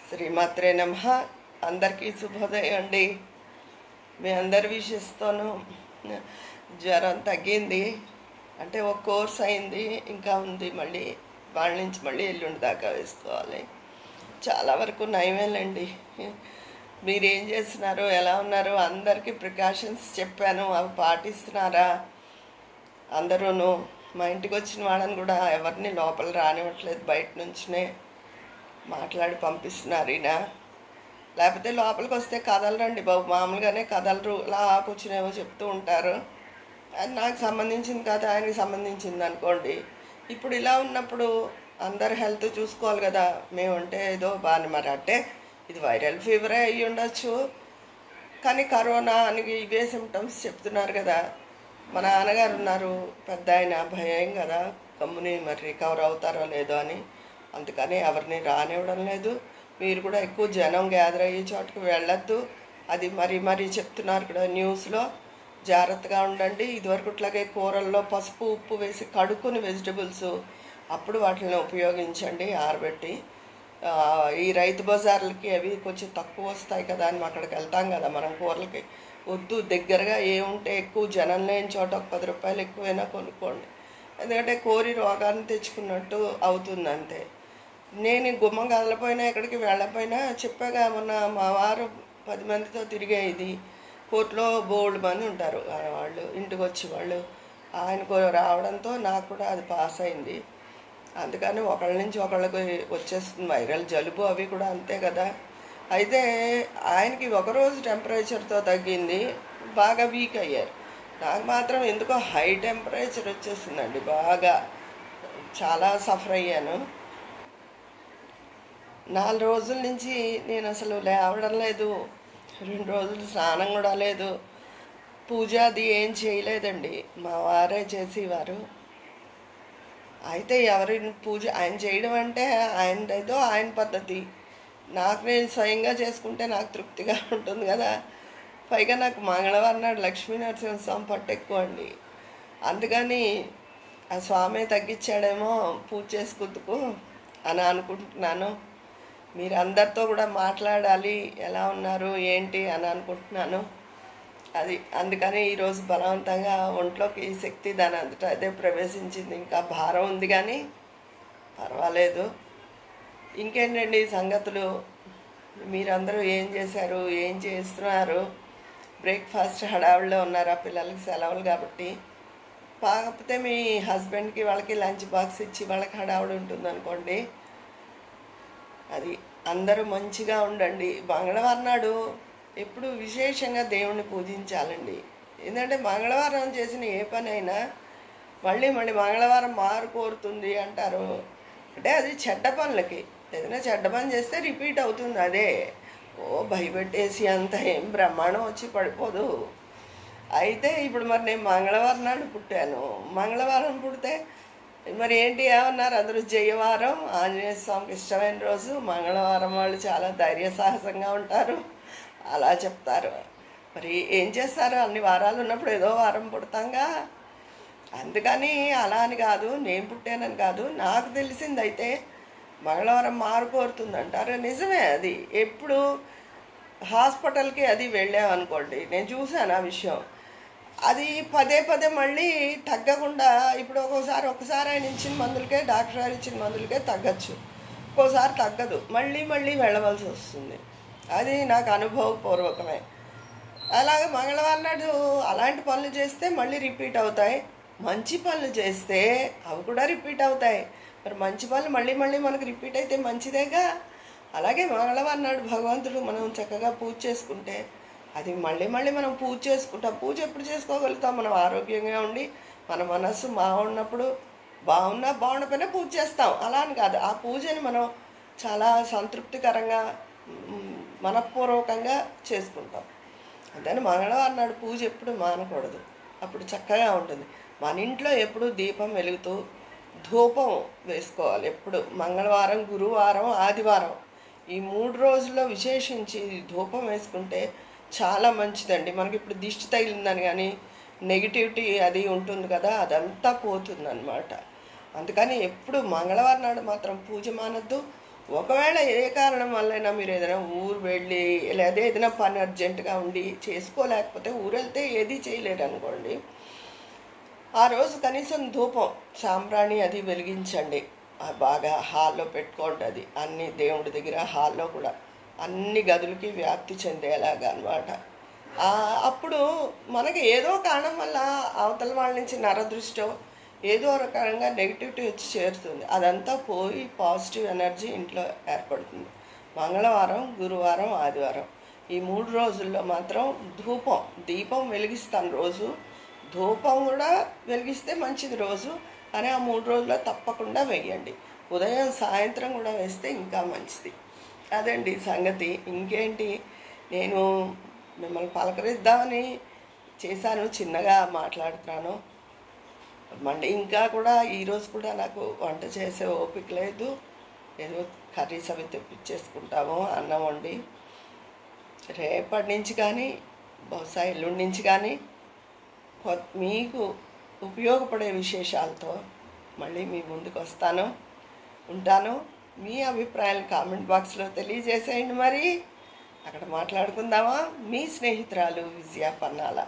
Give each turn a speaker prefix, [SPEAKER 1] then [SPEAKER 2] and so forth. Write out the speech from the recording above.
[SPEAKER 1] శ్రీమాత్రే నమః. అందరికీ శుభోదయం అండి. మీ అందరి విషయస్తోనూ జ్వరం తగ్గింది, అంటే ఒక కోర్స్ అయింది, ఇంకా ఉంది. మళ్ళీ వాళ్ళ నుంచి మళ్ళీ ఎల్లుండి దాకా వేసుకోవాలి. చాలా వరకు నయమేలండి. మీరేం చేస్తున్నారో, ఎలా ఉన్నారో అందరికీ ప్రికాషన్స్ చెప్పాను, అవి పాటిస్తున్నారా? అందరూను మా ఇంటికి వచ్చిన వాళ్ళని కూడా ఎవరిని లోపల రానివ్వట్లేదు, బయట నుంచినే మాట్లాడి పంపిస్తున్నారు. ఈయన లేకపోతే లోపలికి వస్తే కదలరండి బాబు, మామూలుగానే కదలరు, ఇలా కూర్చునేవో చెప్తూ ఉంటారు. అది నాకు సంబంధించింది కాదు, ఆయనకి సంబంధించింది అనుకోండి. ఇప్పుడు ఇలా ఉన్నప్పుడు అందరు హెల్త్ చూసుకోవాలి కదా. మేమంటే ఏదో బాగా మరి అంటే ఇది వైరల్ ఫీవరే అయ్యి ఉండొచ్చు, కానీ కరోనా అని ఇవే సిమ్టమ్స్ చెప్తున్నారు కదా. మా నాన్నగారు ఉన్నారు, పెద్ద ఆయన, భయం కదా గమ్ముని మరి రికవర్ అవుతారో లేదో అని, అందుకని ఎవరిని రానివ్వడం లేదు. మీరు కూడా ఎక్కువ జనం గ్యాదర్ అయ్యే చోటుకు వెళ్ళొద్దు, అది మరీ చెప్తున్నారు కూడా న్యూస్లో. జాగ్రత్తగా ఉండండి. ఇదివరకు ఇట్లాగే కూరల్లో పసుపు ఉప్పు వేసి కడుక్కుని వెజిటబుల్స్ అప్పుడు వాటిని ఉపయోగించండి ఆరబెట్టి. ఈ రైతు బజార్లకి అవి కొంచెం తక్కువ వస్తాయి కదా అని అక్కడికి వెళ్తాం కదా మనం కూరలకి. వద్దు, దగ్గరగా ఏముంటే ఎక్కువ జనం లేని చోట ఒక 10 రూపాయలు ఎక్కువైనా కొనుక్కోండి, ఎందుకంటే కోరి రోగాన్ని తెచ్చుకున్నట్టు అవుతుంది అంతే. నేను గుమ్మం కదలపోయినా ఎక్కడికి వెళ్ళకపోయినా చెప్పాగా, మొన్న మా వారు 10 మందితో తిరిగే ఇది కోర్టులో బోల్డ్ మంది ఉంటారు వాళ్ళు, ఇంటికి వచ్చి వాళ్ళు ఆయనకు రావడంతో నాకు కూడా అది పాస్ అయింది. అందుకని ఒకళ్ళ నుంచి ఒకళ్ళకి వచ్చేస్తుంది వైరల్ జలుబు, అవి కూడా అంతే కదా. అయితే ఆయనకి ఒకరోజు టెంపరేచర్తో తగ్గింది, బాగా వీక్ అయ్యారు. నాకు మాత్రం ఎందుకో హై టెంపరేచర్ వచ్చేసిందండి, బాగా చాలా సఫర్ అయ్యాను. 4 రోజుల నుంచి నేను అసలు లేవడం లేదు, 2 రోజులు స్నానం కూడా లేదు, పూజ అది ఏం చేయలేదండి, మా వారే చేసేవారు. అయితే ఎవరి పూజ ఆయన చేయడం అంటే ఆయనదేదో ఆయన పద్ధతి, నాకు నేను స్వయంగా చేసుకుంటే నాకు తృప్తిగా ఉంటుంది కదా. పైగా నాకు మంగళవారం నాడు లక్ష్మీ నరసింహస్వామి పట్టు ఎక్కువ అండి, అందుకని ఆ స్వామి తగ్గించాడేమో పూజ చేసుకుందుకు అని అనుకుంటున్నాను. మీరు అందరితో కూడా మాట్లాడాలి, ఎలా ఉన్నారు ఏంటి అని అనుకుంటున్నాను. అది అందుకని ఈరోజు బలవంతంగా ఒంట్లోకి ఈ శక్తి దాని అంతటా అదే ప్రవేశించింది. ఇంకా భారం ఉంది కానీ పర్వాలేదు. ఇంకేంటండి సంగతులు? మీరందరూ ఏం చేశారు, ఏం చేస్తున్నారు? బ్రేక్ఫాస్ట్ హడావిడిలో ఉన్నారా? పిల్లలకి సెలవులు కాబట్టి. కాకపోతే మీ హస్బెండ్కి వాళ్ళకి లంచ్ బాక్స్ ఇచ్చి వాళ్ళకి హడావిడి ఉంటుంది అనుకోండి. అది అందరూ మంచిగా ఉండండి. మంగళవారం నాడు ఎప్పుడు విశేషంగా దేవుణ్ణి పూజించాలండి. ఎందుకంటే మంగళవారం చేసిన ఏ పని అయినా మళ్ళీ మంగళవారం మారు కోరుతుంది అంటారు. అంటే అది చెడ్డ పనులకి, ఏదైనా చెడ్డ పని చేస్తే రిపీట్ అవుతుంది. అదే భయపెట్టేసి అంత ఏం బ్రహ్మాండం వచ్చి పడిపోదు. అయితే ఇప్పుడు మరి నేను మంగళవారం నాడు పుట్టాను, మంగళవారం పుడితే మరి ఏంటి ఏమన్నారు అందరూ? జయవారం, ఆంజనేయ స్వామికి ఇష్టమైన రోజు మంగళవారం, వాళ్ళు చాలా ధైర్య సాహసంగా ఉంటారు, అలా చెప్తారు. మరి ఏం చేస్తారు, అన్ని వారాలు ఉన్నప్పుడు ఏదో వారం పుడతాంగా. అందుకని అలా అని కాదు, నేను పుట్టానని కాదు, నాకు తెలిసింది అయితే మంగళవారం మారు కోరుతుంది అంటారు. నిజమే. అది ఎప్పుడు హాస్పిటల్కి అది వెళ్ళామనుకోండి, నేను చూశాను ఆ విషయం. అది పదే మళ్ళీ తగ్గకుండా, ఇప్పుడు ఒక్కోసారి ఆయన ఇచ్చిన మందులకే, డాక్టర్ గారు ఇచ్చిన మందులకే తగ్గచ్చు, ఒక్కోసారి తగ్గదు, మళ్ళీ వెళ్ళవలసి వస్తుంది. అది నాకు అనుభవపూర్వకమే. అలాగే మంగళవారం నాడు అలాంటి పనులు చేస్తే మళ్ళీ రిపీట్ అవుతాయి, మంచి పనులు చేస్తే అవి కూడా రిపీట్ అవుతాయి. మరి మంచి పనులు మళ్ళీ మనకు రిపీట్ అయితే మంచిదేగా. అలాగే మంగళవారం నాడు భగవంతుడు మనం చక్కగా పూజ చేసుకుంటే అది మళ్ళీ మనం పూజ చేసుకుంటాం. పూజ ఎప్పుడు చేసుకోగలుగుతాం? మనం ఆరోగ్యంగా ఉండి మన మనస్సు బాగున్నప్పుడు, బాగుండకపోయినా పూజ చేస్తాం, అలా అని కాదు. ఆ పూజని మనం చాలా సంతృప్తికరంగా మనఃపూర్వకంగా చేసుకుంటాం. అంతేని మంగళవారం నాడు పూజ ఎప్పుడు మానకూడదు, అప్పుడు చక్కగా ఉంటుంది. మన ఇంట్లో ఎప్పుడు దీపం వెలుగుతూ ధూపం వేసుకోవాలి ఎప్పుడు. మంగళవారం, గురువారం, ఆదివారం ఈ 3 రోజుల్లో విశేషించి ధూపం వేసుకుంటే చాలా మంచిదండి. మనకి ఇప్పుడు దిష్టి తగిలిందని కానీ నెగిటివిటీ అది ఉంటుంది కదా, అదంతా పోతుందన్నమాట. అందుకని ఎప్పుడు మంగళవారం నాడు మాత్రం పూజ మానద్దు, ఒకవేళ ఏ కారణం వల్లైనా మీరు ఏదైనా ఊరు వెళ్ళి లేదా ఏదైనా పని అర్జెంటుగా ఉండి చేసుకోలేకపోతే ఊరు వెళ్తే ఏది చేయలేరు అనుకోండి, ఆ రోజు కనీసం ధూపం సాంబ్రాణి అది వెలిగించండి. బాగా హాల్లో పెట్టుకోండి. అది అన్ని దేవుడి దగ్గర హాల్లో కూడా అన్ని గదులకి వ్యాప్తి చెందేలాగా అనమాట. అప్పుడు మనకి ఏదో కారణం వల్ల అవతల వాళ్ళ నుంచి నరదృష్టో ఏదో రకంగా నెగిటివిటీ వచ్చి చేరుతుంది. అదంతా పోయి పాజిటివ్ ఎనర్జీ ఇంట్లో ఏర్పడుతుంది. మంగళవారం, గురువారం, ఆదివారం ఈ 3 రోజుల్లో మాత్రం దీపం వెలిగిస్తాను రోజు. ధూపం కూడా వెలిగిస్తే మంచిది రోజు, కానీ ఆ 3 రోజుల్లో తప్పకుండా వేయండి. ఉదయం సాయంత్రం కూడా వేస్తే ఇంకా మంచిది. అదండి సంగతి. ఇంకేంటి, నేను మిమ్మల్ని పలకరిద్దామని చేశాను, చిన్నగా మాట్లాడుతున్నాను. మళ్ళీ ఇంకా కూడా ఈరోజు కూడా నాకు వంట చేసే ఓపిక లేదు. ఏదో కర్రీస్ అవి తెప్పించేసుకుంటాము, అన్నం వండి. రేపటి నుంచి కానీ బహుశా ఎల్లుండి నుంచి కానీ మీకు ఉపయోగపడే విశేషాలతో మళ్ళీ మీ ముందుకు ఉంటాను. మీ అభిప్రాయాలు కామెంట్ బాక్స్లో తెలియజేసేయండి. మరి అక్కడ మాట్లాడుకుందామా? మీ స్నేహితురాలు విజయ పన్నాల.